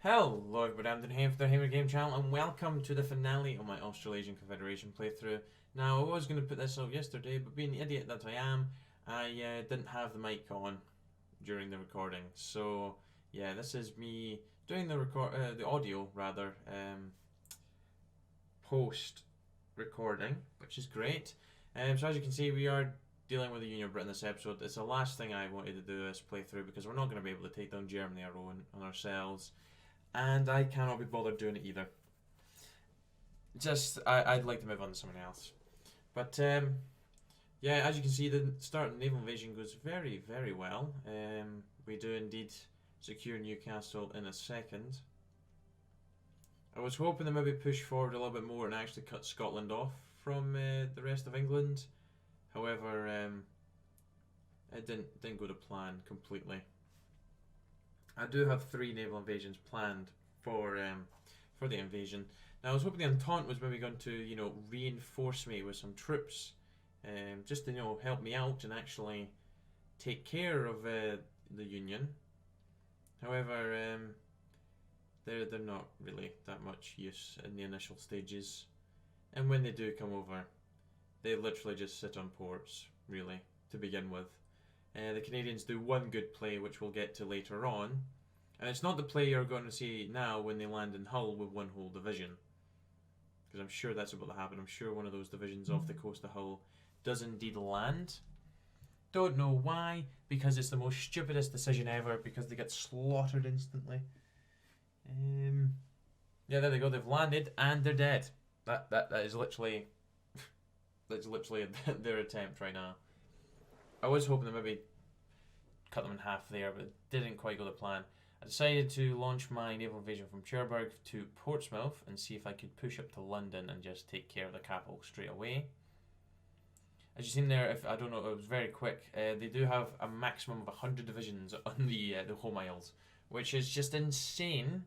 Hello everybody, I'm Dan for the Hammer Game channel and welcome to the finale of my Australasian Confederation playthrough. Now I was going to put this out yesterday, but being the idiot that I am, I didn't have the mic on during the recording. So yeah, this is me doing the audio rather, post recording, which is great. So as you can see, we are dealing with the Union of Britain this episode. It's the last thing I wanted to do this playthrough because we're not going to be able to take down Germany on ourselves. And I cannot be bothered doing it either. I'd like to move on to something else. But, yeah, as you can see, the start of the naval invasion goes very, very well. We do indeed secure Newcastle in a second. I was hoping to maybe push forward a little bit more and actually cut Scotland off from the rest of England. However, it didn't go to plan completely. I do have 3 naval invasions planned for the invasion. Now I was hoping the Entente was maybe going to reinforce me with some troops, just to help me out and actually take care of the Union. However, they're not really that much use in the initial stages, and when they do come over, they literally just sit on ports really to begin with. The Canadians do one good play, which we'll get to later on. And it's not the play you're going to see now when they land in Hull with one whole division. Because I'm sure that's about to happen. I'm sure one of those divisions off the coast of Hull does indeed land. Don't know why, because it's the most stupidest decision ever, because they get slaughtered instantly. Yeah, there they go. They've landed and they're dead. That is literally that's literally their attempt right now. I was hoping to maybe cut them in half there, but it didn't quite go to plan. I decided to launch my naval invasion from Cherbourg to Portsmouth and see if I could push up to London and just take care of the capital straight away. As you've seen there, it was very quick. They do have a maximum of 100 divisions on the home isles, which is just insane.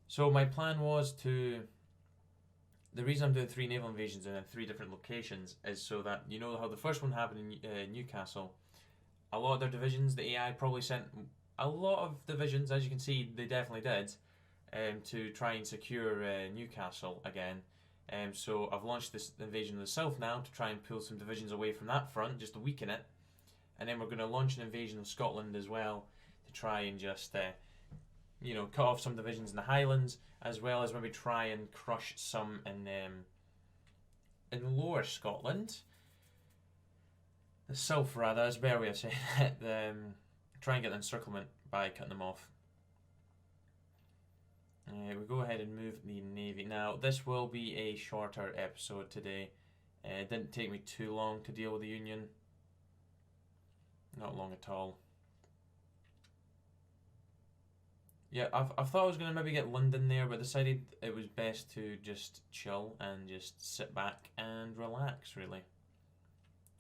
So my plan was to... The reason I'm doing 3 naval invasions in 3 different locations is so that, you know how the first one happened in Newcastle, a lot of their divisions, the AI probably sent a lot of divisions, as you can see, they definitely did, to try and secure Newcastle again. So I've launched this invasion of the south now to try and pull some divisions away from that front, just to weaken it. And then we're going to launch an invasion of Scotland as well, to try and just, cut off some divisions in the Highlands, as well as maybe try and crush some in lower Scotland. The south, rather, is a better way of saying it. Try and get the encirclement by cutting them off. We go ahead and move the navy. Now, this will be a shorter episode today. It didn't take me too long to deal with the Union. Not long at all. Yeah, I thought I was going to maybe get London there, but decided it was best to just chill and just sit back and relax, really.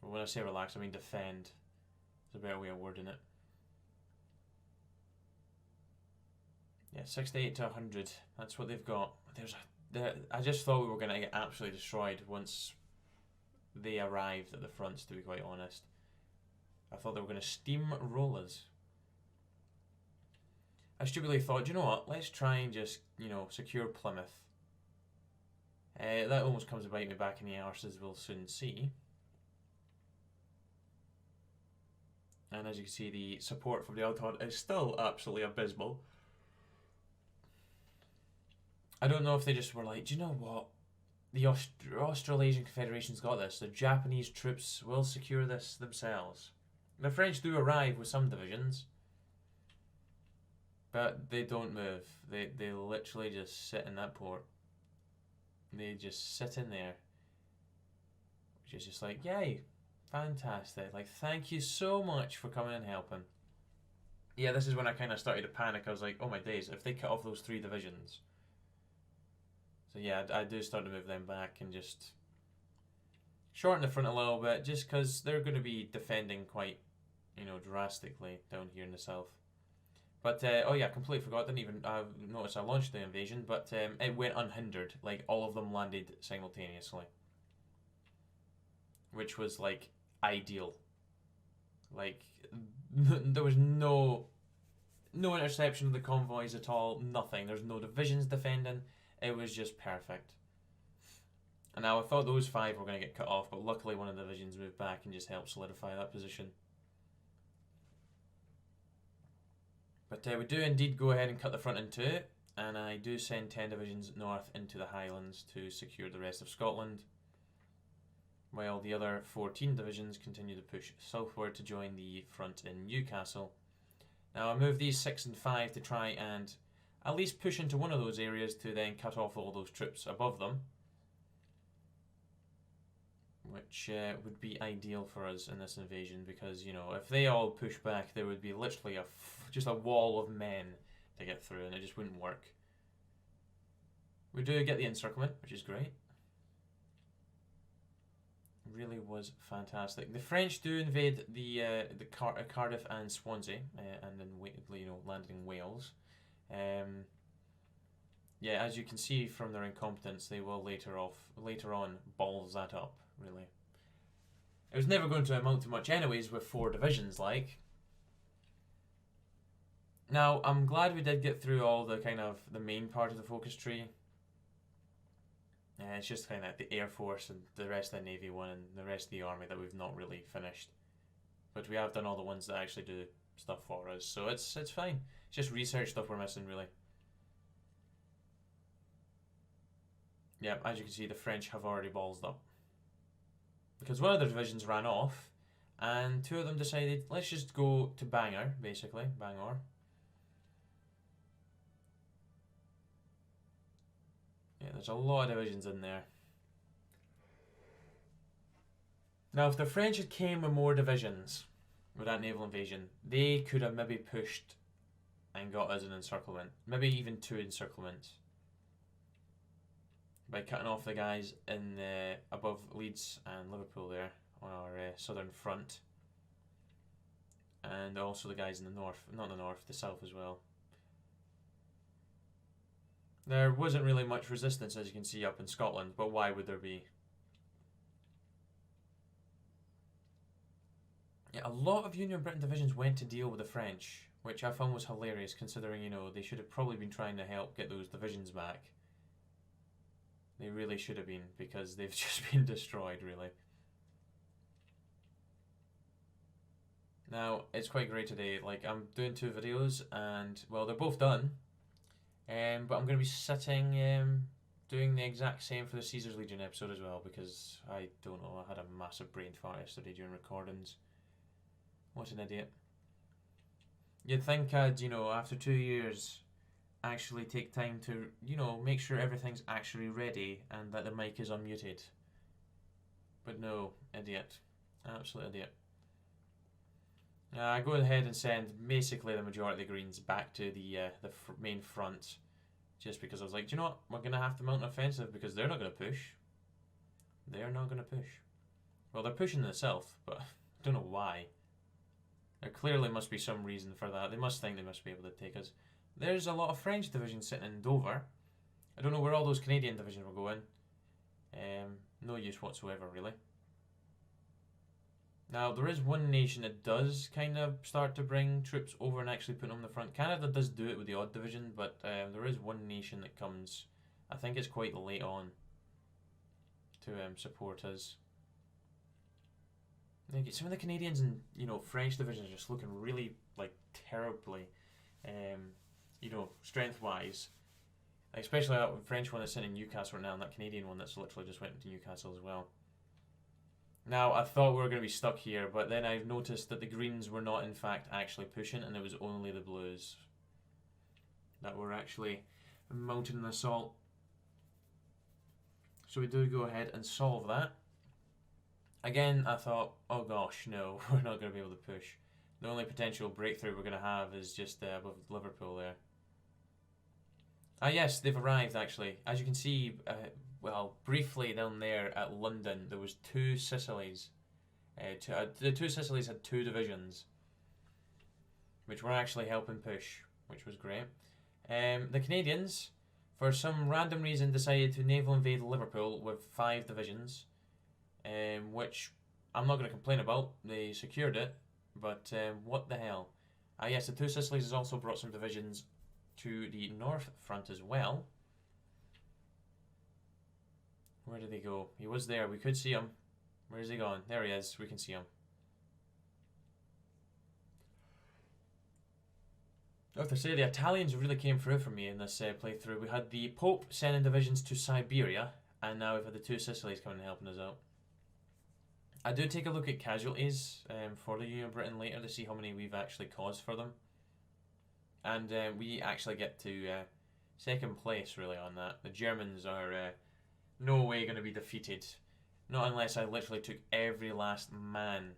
Well, when I say relax, I mean defend. It's a better way of wording it. Yeah, 68 to 100. That's what they've got. I just thought we were going to get absolutely destroyed once they arrived at the fronts, to be quite honest. I thought they were going to steamroll us. I stupidly thought, you know what, let's try and just, secure Plymouth. That almost comes to bite me back in the arse, as we'll soon see. And as you can see, the support from the Entente is still absolutely abysmal. I don't know if they just were like, do you know what? The Australasian Confederation's got this. The Japanese troops will secure this themselves. The French do arrive with some divisions, but they don't move. They literally just sit in that port. They just sit in there. Which is just like, yay, fantastic. Like, thank you so much for coming and helping. Yeah, this is when I kind of started to panic. I was like, oh my days, if they cut off those 3 divisions. So yeah, I do start to move them back and just shorten the front a little bit, just because they're going to be defending quite, drastically down here in the south. But, oh yeah, completely forgot, didn't even notice I launched the invasion, but it went unhindered. Like, all of them landed simultaneously. Which was, like, ideal. Like, there was no no interception of the convoys at all, nothing. There's no divisions defending. It was just perfect. And now I thought those 5 were going to get cut off, but luckily one of the divisions moved back and just helped solidify that position. But we do indeed go ahead and cut the front in 2, and I do send 10 divisions north into the Highlands to secure the rest of Scotland, while the other 14 divisions continue to push southward to join the front in Newcastle. Now I move these 6 and 5 to try and at least push into one of those areas to then cut off all those troops above them, which would be ideal for us in this invasion, because, you know, if they all push back, there would be literally just a wall of men to get through, and it just wouldn't work. We do get the encirclement, which is great. Really was fantastic. The French do invade the Cardiff and Swansea, and then landed in Wales. Yeah, as you can see from their incompetence, they will later on balls that up. Really, it was never going to amount to much anyways with 4 divisions. Like, now I'm glad we did get through all the the main part of the focus tree. It's just kind of the Air Force and the rest of the Navy one and the rest of the Army that we've not really finished. But we have done all the ones that actually do stuff for us, so it's fine. It's just research stuff we're missing, really. Yeah, as you can see, the French have already ballsed up, because one of their divisions ran off, and 2 of them decided, let's just go to Bangor, basically, Bangor. Yeah, there's a lot of divisions in there. Now, if the French had came with more divisions with that naval invasion, they could have maybe pushed and got us an encirclement, maybe even 2 encirclements, by cutting off the guys in above Leeds and Liverpool there on our southern front, and also the guys in the north, not the north, the south as well. There wasn't really much resistance, as you can see, up in Scotland, but why would there be? Yeah, a lot of Union Britain divisions went to deal with the French, which I found was hilarious, considering, you know, they should have probably been trying to help get those divisions back. They really should have been, because they've just been destroyed, really. Now, it's quite great today. Like, I'm doing 2 videos, and, well, they're both done. But I'm going to be sitting, doing the exact same for the Caesar's Legion episode as well, because I don't know, I had a massive brain fart yesterday during recordings. What an idiot. You'd think I'd, you know, after 2 years, actually take time to, you know, make sure everything's actually ready and that the mic is unmuted. But no, idiot. Absolute idiot. I go ahead and send basically the majority of the Greens back to the main front, just because I was like, do you know what, we're going to have to mount an offensive, because they're not going to push. They're not going to push. Well, they're pushing in the south, but I don't know why. There clearly must be some reason for that. They must think they must be able to take us. There's a lot of French divisions sitting in Dover. I don't know where all those Canadian divisions were going. No use whatsoever, really. Now, there is one nation that does kind of start to bring troops over and actually put them on the front. Canada does do it with the odd division, but there is one nation that comes, I think it's quite late on, to support us. Like, some of the Canadians and, you know, French divisions are just looking really, like, terribly, you know, strength-wise. Especially that French one that's in Newcastle right now, and that Canadian one that's literally just went to Newcastle as well. Now, I thought we were going to be stuck here, but then I noticed that the Greens were not, in fact, actually pushing, and it was only the Blues that were actually mounting an assault. So we do go ahead and solve that. Again, I thought, oh gosh, no, we're not going to be able to push. The only potential breakthrough we're going to have is just above Liverpool there. Ah yes, they've arrived actually. As you can see, well, briefly down there at London, there was 2 Sicilies. The 2 Sicilies had 2 divisions, which were actually helping push, which was great. The Canadians, for some random reason, decided to naval invade Liverpool with 5 divisions, which I'm not going to complain about. They secured it, but what the hell? Yes, the Two Sicilies has also brought some divisions to the north front as well. Where did he go? He was there. We could see him. Where is he gone? There he is. We can see him. I have to say, the Italians really came through for me in this playthrough. We had the Pope sending divisions to Siberia, and now we've had the Two Sicilies coming and helping us out. I do take a look at casualties for the Union of Britain later to see how many we've actually caused for them. And we actually get to second place, really, on that. The Germans are no way going to be defeated. Not unless I literally took every last man.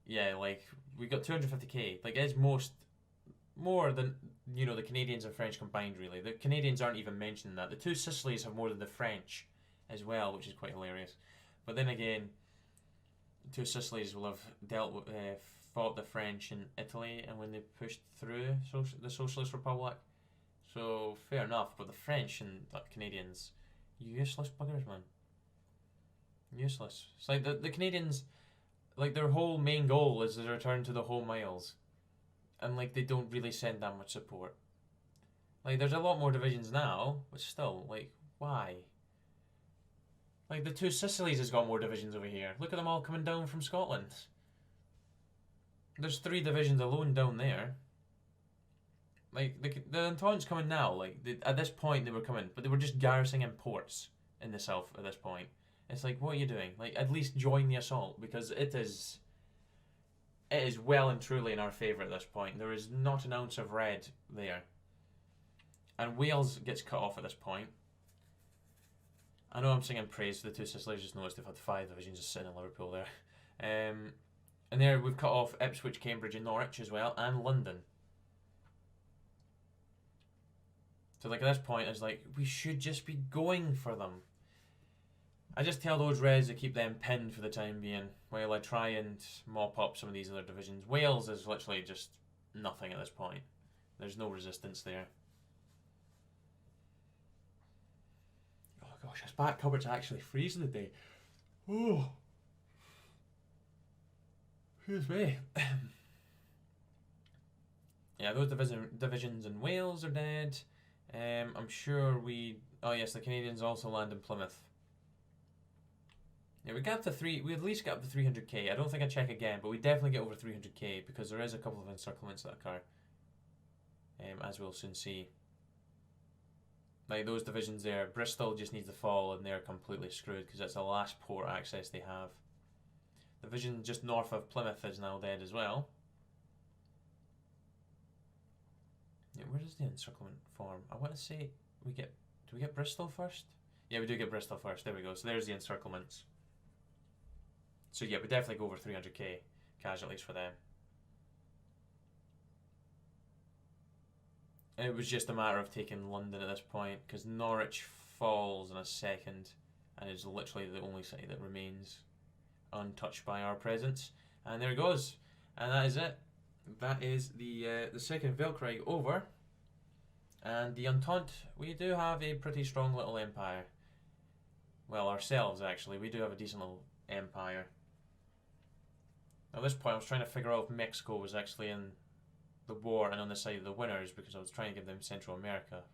Yeah, like, we got 250k. Like, it's more than, you know, the Canadians and French combined, really. The Canadians aren't even mentioning that. The Two Sicilies have more than the French as well, which is quite hilarious. But then again, the Two Sicilies will have fought the French in Italy and when they pushed through the Socialist Republic. So, fair enough. But the French and the Canadians, useless buggers, man. Useless. It's like the Canadians, like, their whole main goal is to return to the home isles. And, like, they don't really send that much support. Like, there's a lot more divisions now, but still, like, why? Like, the Two Sicilies has got more divisions over here. Look at them all coming down from Scotland. There's 3 divisions alone down there. Like, the Entente's coming now. Like, at this point they were coming, but they were just garrisoning ports in the south at this point. It's like, what are you doing? Like, at least join the assault, because it is well and truly in our favour at this point. There is not an ounce of red there. And Wales gets cut off at this point. I know I'm singing praise for the Two Sicilies, just noticed they've had 5 divisions just sitting in Liverpool there. And there we've cut off Ipswich, Cambridge and Norwich as well, and London. So, like, at this point it's like, we should just be going for them. I just tell those Reds to keep them pinned for the time being while I try and mop up some of these other divisions. Wales is literally just nothing at this point. There's no resistance there. Oh gosh, this back cupboard's actually freezing today. Oh, excuse me. Yeah, those divisions in Wales are dead. I'm sure oh yes, the Canadians also land in Plymouth. Yeah, we at least get up to 300k. I don't think I check again, but we definitely get over 300k because there is a couple of encirclements that occur. As we'll soon see. Like those divisions there, Bristol just needs to fall and they're completely screwed because it's the last port access they have. The division just north of Plymouth is now dead as well. Yeah, where does the encirclement form? I want to say do we get Bristol first? Yeah, we do get Bristol first. There we go. So there's the encirclements. So yeah, we definitely go over 300k casualties for them. It was just a matter of taking London at this point because Norwich falls in a second and is literally the only city that remains untouched by our presence. And there it goes. And that is it. That is the Second Weltkrieg over. And the Entente, we do have a pretty strong little empire. Well, ourselves actually, we do have a decent little empire. At this point I was trying to figure out if Mexico was actually in the war and on the side of the winners because I was trying to give them Central America.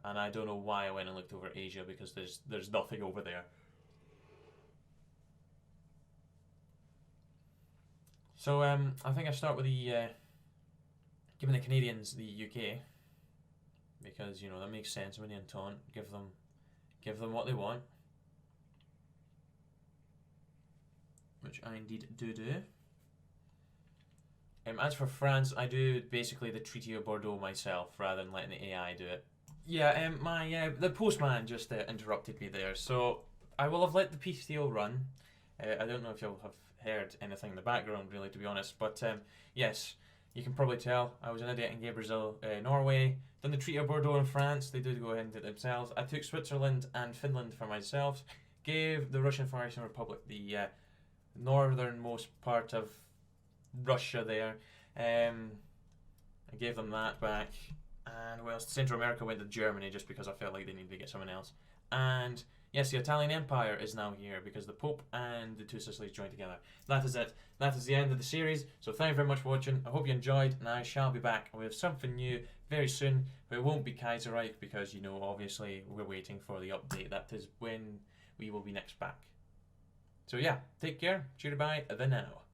And I don't know why I went and looked over Asia because there's nothing over there. So I think I start with the giving the Canadians the UK because you know that makes sense when the Entente give them what they want, which I indeed do. As for France, I do basically the Treaty of Bordeaux myself rather than letting the AI do it. Yeah, the postman just interrupted me there, so I will have let the peace deal run. I don't know if you'll have heard anything in the background, really, to be honest, but yes, you can probably tell I was an idiot and gave Brazil Norway, done the Treaty of Bordeaux in France, they did go ahead and do it themselves. I took Switzerland and Finland for myself, gave the Russian Federation Republic the northernmost part of Russia there. I gave them that back, and well, Central America went to Germany just because I felt like they needed to get someone else, and Yes, the Italian Empire is now here because the Pope and the two Sicilies joined together. That is it. That is the end of the series. So thank you very much for watching. I hope you enjoyed, and I shall be back with something new very soon. But it won't be Kaiserreich because, you know, obviously we're waiting for the update. That is when we will be next back. So yeah, take care. Cheerio bye. The now.